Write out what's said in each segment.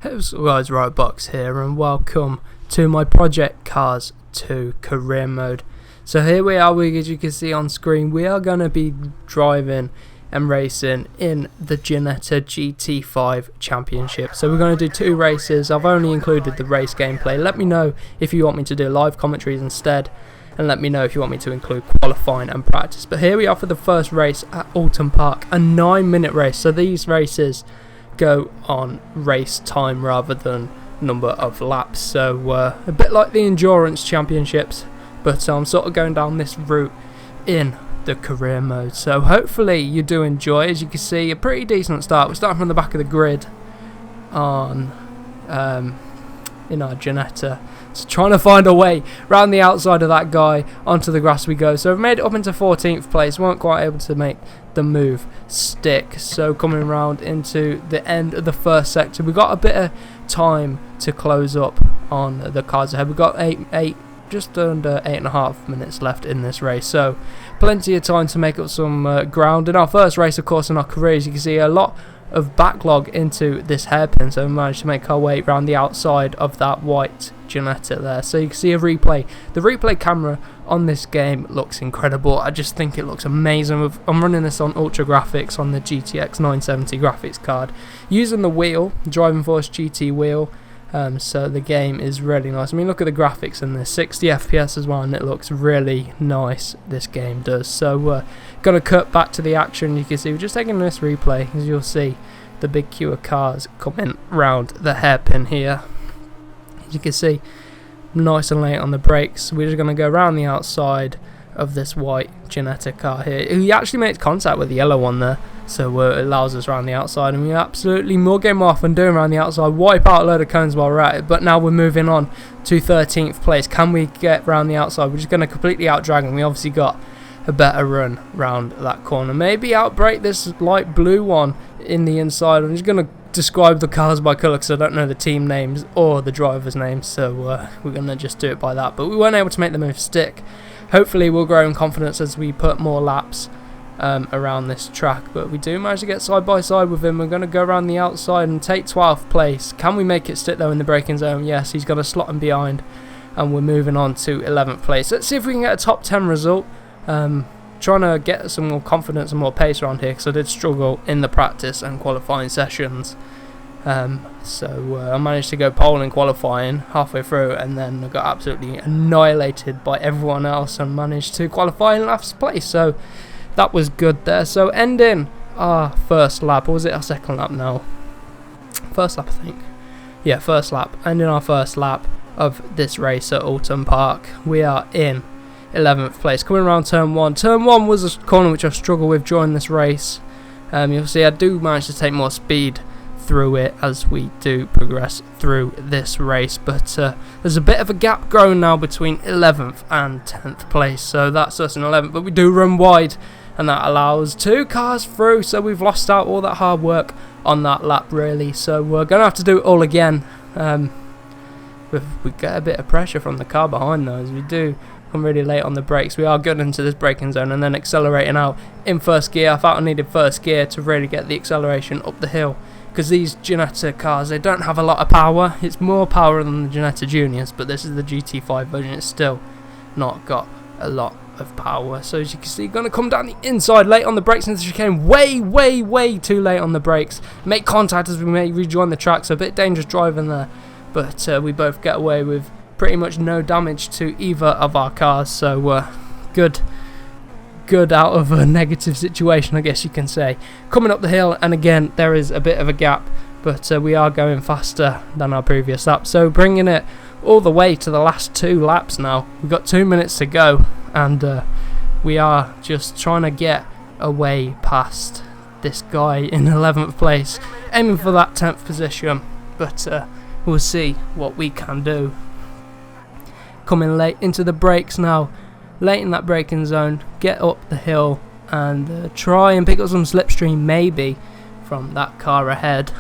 Hey guys, Robux here and welcome to my Project Cars 2 career mode. So here we are, as you can see on screen, we are going to be driving and racing in the Ginetta GT5 championship. So we're going to do 2 races. I've only included the race gameplay. Let me know if you want me to do live commentaries instead, and let me know if you want me to include qualifying and practice. But here we are for the first race at Alton Park, a 9-minute race. So these races go on race time rather than number of laps, so a bit like the endurance championships, but I'm sort of going down this route in the career mode. So hopefully you do enjoy. As you can see, a pretty decent start. We're starting from the back of the grid on in our Ginetta, so trying to find a way around the outside of that guy onto the grass we go. So we've made it up into 14th place, weren't quite able to make the move stick. So coming around into the end of the first sector, we've got a bit of time to close up on the cars ahead. We've got just under 8.5 minutes left in this race, so plenty of time to make up some ground. In our first race, of course, in our careers, you can see a lot of backlog into this hairpin, so we managed to make our way around the outside of that white Ginetta there. So you can see a replay. The replay camera on this game looks incredible. I just think it looks amazing. I'm running this on ultra graphics on the GTX 970 graphics card, using the wheel, Driving Force GT wheel. So the game is really nice. I mean, look at the graphics in this, 60 FPS as well, and it looks really nice, this game does. So gonna cut back to the action. You can see we're just taking this replay, as you'll see the big queue of cars coming round the hairpin here. As you can see, nice and late on the brakes. We're just gonna go around the outside of this white Ginetta car here. He actually makes contact with the yellow one there, so it allows us around the outside, and we absolutely mug him off and do him around the outside, wipe out a load of cones while we're at it. But now we're moving on to 13th place. Can we get around the outside? We're just going to completely outdrag him. We obviously got a better run round that corner. Maybe outbrake this light blue one in the inside. I'm just going to describe the cars by colour because I don't know the team names or the drivers' names, so we're going to just do it by that. But we weren't able to make the move stick. Hopefully we'll grow in confidence as we put more laps around this track, but we do manage to get side by side with him. We're going to go around the outside and take 12th place. Can we make it stick though in the braking zone? Yes, he's going to slot him behind, and we're moving on to 11th place. Let's see if we can get a top 10 result. Trying to get some more confidence and more pace around here, because I did struggle in the practice and qualifying sessions. So I managed to go pole in qualifying halfway through, and then I got absolutely annihilated by everyone else and managed to qualify in last place. So that was good there. So ending our first lap, or was it our second lap now? First lap, I think. Yeah, first lap. Ending our first lap of this race at Alton Park. We are in 11th place. Coming around turn 1. Turn 1 was a corner which I struggled with during this race. You'll see I do manage to take more speed through it as we do progress through this race, but there's a bit of a gap growing now between 11th and 10th place, so that's us in 11th, but we do run wide, and that allows 2 cars through, so we've lost out all that hard work on that lap really. So we're going to have to do it all again. We get a bit of pressure from the car behind though, as we do come really late on the brakes. We are good into this braking zone and then accelerating out in first gear. I felt I needed first gear to really get the acceleration up the hill, because these Ginetta cars, they don't have a lot of power. It's more power than the Ginetta Juniors, but this is the GT5 version. It's still not got a lot of power. So as you can see, going to come down the inside late on the brakes into the chicane. Way too late on the brakes. Make contact as we may rejoin the track, so a bit dangerous driving there. But we both get away with pretty much no damage to either of our cars. So good out of a negative situation, I guess you can say. Coming up the hill, and again there is a bit of a gap, but we are going faster than our previous lap, so bringing it all the way to the last 2 laps now. We've got 2 minutes to go, and we are just trying to get away past this guy in 11th place, aiming for that 10th position, but we'll see what we can do. Coming late into the brakes now, late in that braking zone, get up the hill and try and pick up some slipstream maybe from that car ahead.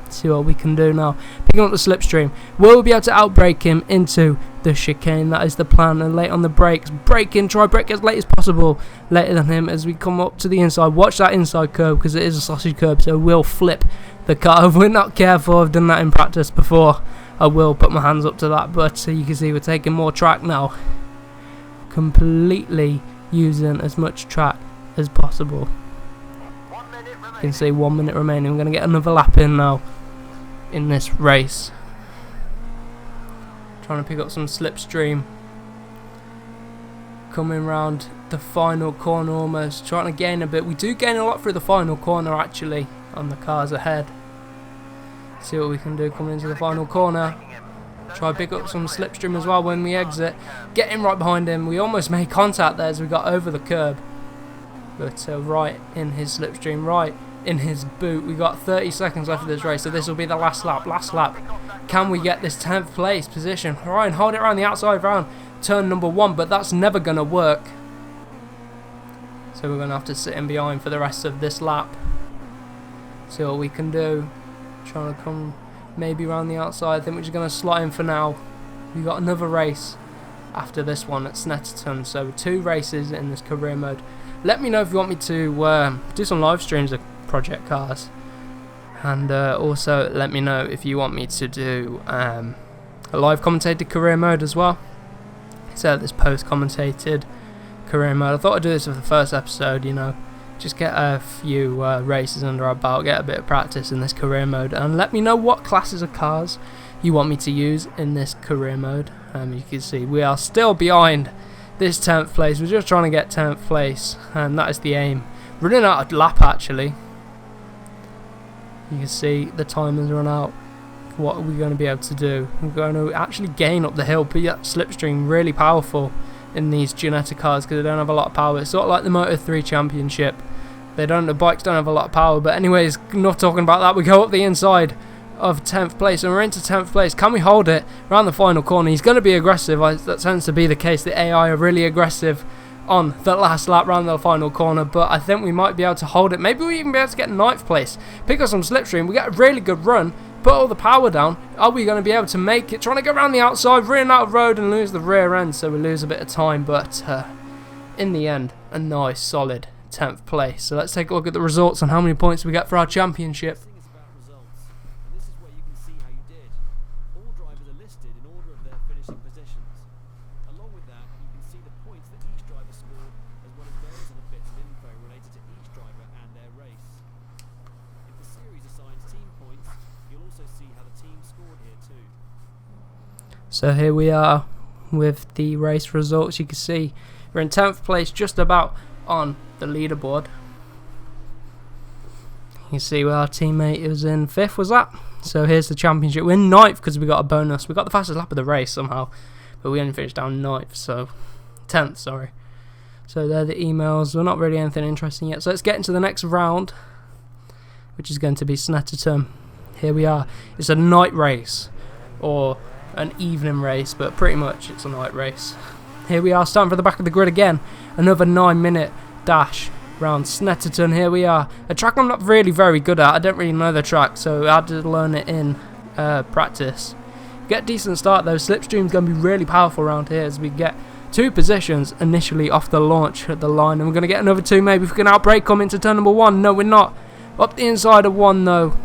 See what we can do now. Picking up the slipstream. Will we be able to outbrake him into the chicane? That is the plan. And late on the brakes, braking, try brake as late as possible, later than him as we come up to the inside. Watch that inside curb because it is a sausage curb, so we'll flip the car. If we're not careful, I've done that in practice before, I will put my hands up to that, but you can see we're taking more track now. Completely using as much track as possible. You can see 1 minute remaining. We're going to get another lap in now in this race. Trying to pick up some slipstream. Coming round the final corner almost. Trying to gain a bit. We do gain a lot through the final corner actually on the cars ahead. See what we can do coming into the final corner. Try to pick up some slipstream as well when we exit. Getting right behind him. We almost made contact there as we got over the curb. But right in his slipstream, right in his boot. We got 30 seconds left of this race, so this will be the last lap. Last lap. Can we get this 10th place position? Ryan, hold it around the outside round turn number 1, but that's never going to work. So we're going to have to sit in behind for the rest of this lap. See what we can do. Trying to come maybe around the outside. I think we're just going to slot in for now. We've got another race after this one at Snetterton, so 2 races in this career mode. Let me know if you want me to do some live streams of Project Cars, and also let me know if you want me to do a live commentated career mode as well. So this post-commentated career mode. I thought I'd do this for the first episode, you know, just get a few races under our belt, get a bit of practice in this career mode, and let me know what classes of cars you want me to use in this career mode. You can see we are still behind this 10th place. We're just trying to get 10th place, and that is the aim. Running out of lap actually. You can see the time has run out. What are we going to be able to do? We're going to actually gain up the hill. But that slipstream really powerful in these Ginetta cars because they don't have a lot of power. It's sort of like the Moto3 Championship. The bikes don't have a lot of power. But anyways, not talking about that. We go up the inside of 10th place, and we're into 10th place. Can we hold it around the final corner? He's going to be aggressive. That tends to be the case. The AI are really aggressive on the last lap round the final corner, but I think we might be able to hold it. Maybe we even be able to get 9th place, pick up some slipstream. We get a really good run, put all the power down. Are we going to be able to make it? Trying to go around the outside, running out of road and lose the rear end, so we lose a bit of time, but in the end, a nice solid 10th place. So let's take a look at the results and how many points we get for our championship. So here we are with the race results. You can see we're in 10th place, just about on the leaderboard. You can see where our teammate was in 5th, was that? So here's the championship. We're in 9th because we got a bonus. We got the fastest lap of the race somehow, but we only finished down 9th, so 10th, sorry. So they're the emails. We're not really anything interesting yet. So let's get into the next round, which is going to be Snetterton. Here we are. It's a night race, or an evening race, but pretty much it's a night race. Here we are, starting for the back of the grid again. Another 9-minute dash round Snetterton. Here we are. A track I'm not really very good at. I don't really know the track, so I had to learn it in practice. Get a decent start though. Slipstream's going to be really powerful around here as we get 2 positions initially off the launch at the line, and we're going to get another 2 maybe if we can outbrake come into turn number 1. No, we're not. Up the inside of 1 though,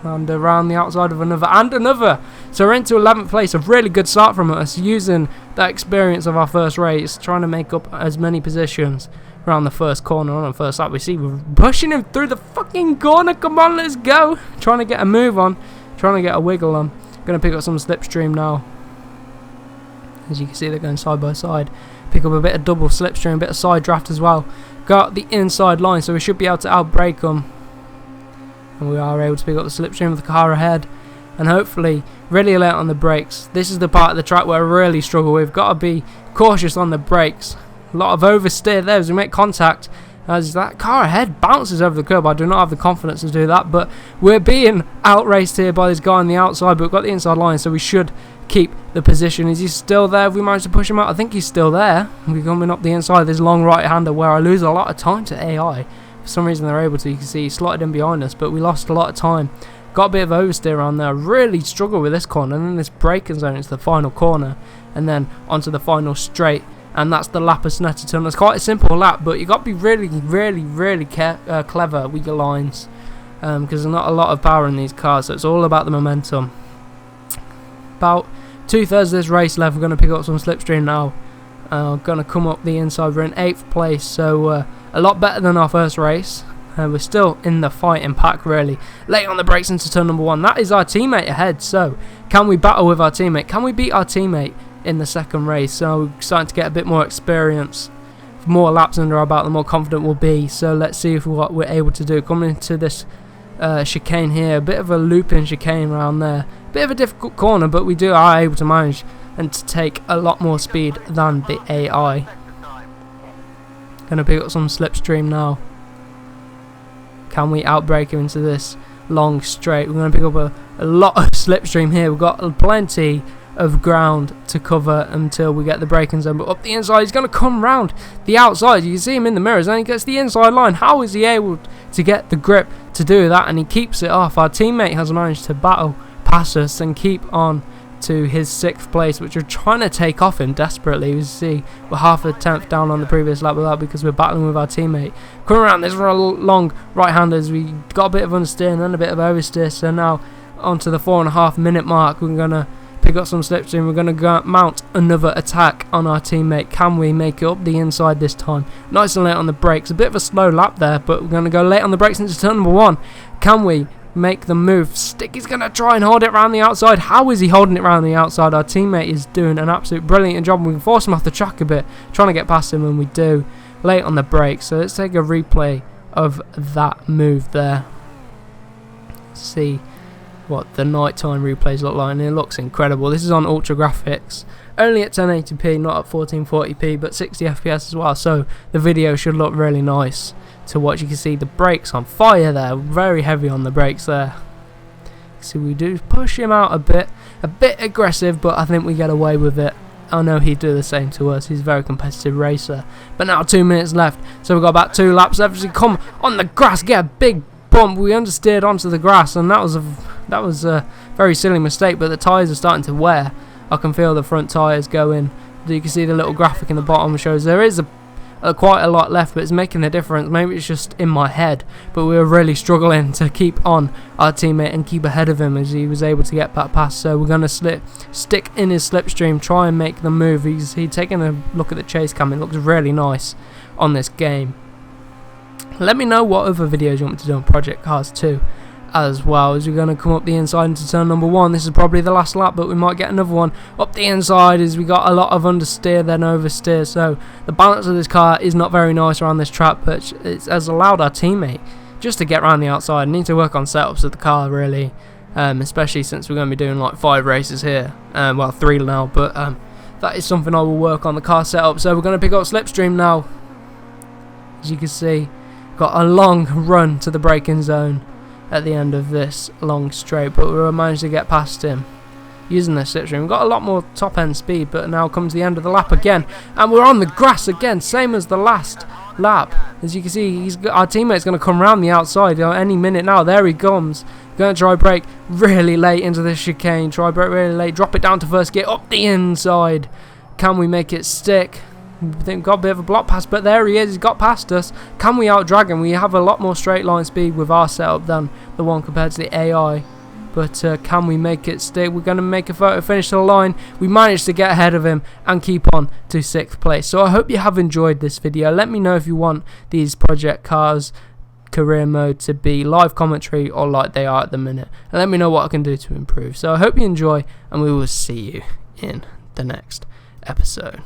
and around the outside of another, and another. So we're into 11th place. A really good start from us, using that experience of our first race, trying to make up as many positions around the first corner on the first lap. We see we're pushing him through the fucking corner. Come on, let's go. Trying to get a move on, trying to get a wiggle on. Going to pick up some slipstream now. As you can see, they're going side by side. Pick up a bit of double slipstream, a bit of side draft as well. Got the inside line, so we should be able to outbrake them. And we are able to pick up the slipstream of the car ahead, and hopefully really late on the brakes. This is the part of the track where I really struggle. We've got to be cautious on the brakes. A lot of oversteer there as we make contact, as that car ahead bounces over the curb. I do not have the confidence to do that, but we're being outraced here by this guy on the outside, but we've got the inside line, so we should keep the position. Is he still there? Have we managed to push him out? I think he's still there. We're coming up the inside of this long right-hander where I lose a lot of time to AI. For some reason they're able to. You can see he slotted in behind us, but we lost a lot of time. Got a bit of oversteer on there. Really struggle with this corner, and then this braking zone into the final corner, and then onto the final straight, and that's the lap of Snetterton. It's quite a simple lap, but you got to be really, really, really clever with your lines. because there's not a lot of power in these cars, so it's all about the momentum. About 2/3 of this race left. We're going to pick up some slipstream now. Going to come up the inside. We're in 8th place, so a lot better than our first race. We're still in the fighting pack, really. Late on the brakes into turn number 1. That is our teammate ahead, so can we battle with our teammate? Can we beat our teammate in the second race? So we're starting to get a bit more experience. The more laps under our belt, the more confident we'll be. So let's see what we're able to do. Coming into this chicane here, a bit of a looping chicane around there. Bit of a difficult corner, but we are able to manage and to take a lot more speed than the AI. Gonna pick up some slipstream now. Can we outbrake him into this long straight? We're going to pick up a lot of slipstream here. We've got plenty of ground to cover until we get the braking zone. But up the inside, he's going to come round the outside. You can see him in the mirrors, and he gets the inside line. How is he able to get the grip to do that? And he keeps it off. Our teammate has managed to battle past us and keep on to his 6th place, which we're trying to take off him desperately. You see we're half a tenth down on the previous lap with that because we're battling with our teammate. Coming around this long right-handers, we got a bit of understeer and then a bit of oversteer, so now onto the 4.5 minute mark. We're going to pick up some slipstream. We're going to mount another attack on our teammate. Can we make it up the inside this time? Nice and late on the brakes. A bit of a slow lap there, but we're going to go late on the brakes into turn number 1. Can we make the move? Sticky's going to try and hold it around the outside. How is he holding it around the outside? Our teammate is doing an absolute brilliant job. We can force him off the track a bit, trying to get past him, and we do. Late on the brakes, so let's take a replay of that move there. See what the nighttime replays look like, and it looks incredible. This is on ultra graphics, only at 1080p, not at 1440p, but 60 FPS as well, so the video should look really nice to watch. You can see the brakes on fire there, very heavy on the brakes there. See, we do push him out a bit aggressive, but I think we get away with it. I know he'd do the same to us. He's a very competitive racer. But now 2 minutes left, so we've got about 2 laps left. As we come on the grass, get a big bump. We understeered onto the grass, and that was a very silly mistake. But the tyres are starting to wear. I can feel the front tyres going. You can see the little graphic in the bottom shows there is quite a lot left, but it's making a difference. Maybe it's just in my head, but we were really struggling to keep on our teammate and keep ahead of him as he was able to get back past. So we're going to stick in his slipstream, try and make the move. He's taking a look at the chase cam. It looks really nice on this game. Let me know what other videos you want me to do on Project Cars 2 as well, as we're going to come up the inside into turn number 1. This is probably the last lap, but we might get another one up the inside as we got a lot of understeer then oversteer. So the balance of this car is not very nice around this track, but it has allowed our teammate just to get around the outside. I need to work on setups of the car really, especially since we're going to be doing like 5 races here, well 3 now, but that is something I will work on, the car setup. So we're going to pick up slipstream now. As you can see, got a long run to the braking zone at the end of this long straight, but we managed to get past him using the slipstream. We've got a lot more top end speed, but now comes the end of the lap again, and we're on the grass again, same as the last lap. As you can see, our teammate's going to come around the outside any minute now. There he comes. Going to try brake really late into this chicane. Try brake really late. Drop it down to first gear up the inside. Can we make it stick? I think we've got a bit of a block pass, but there he is. He's got past us. Can we out-drag him? We have a lot more straight line speed with our setup than the one compared to the AI. But can we make it stick? We're going to make a photo finish to the line. We managed to get ahead of him and keep on to 6th place. So I hope you have enjoyed this video. Let me know if you want these Project Cars career mode to be live commentary or like they are at the minute. And let me know what I can do to improve. So I hope you enjoy, and we will see you in the next episode.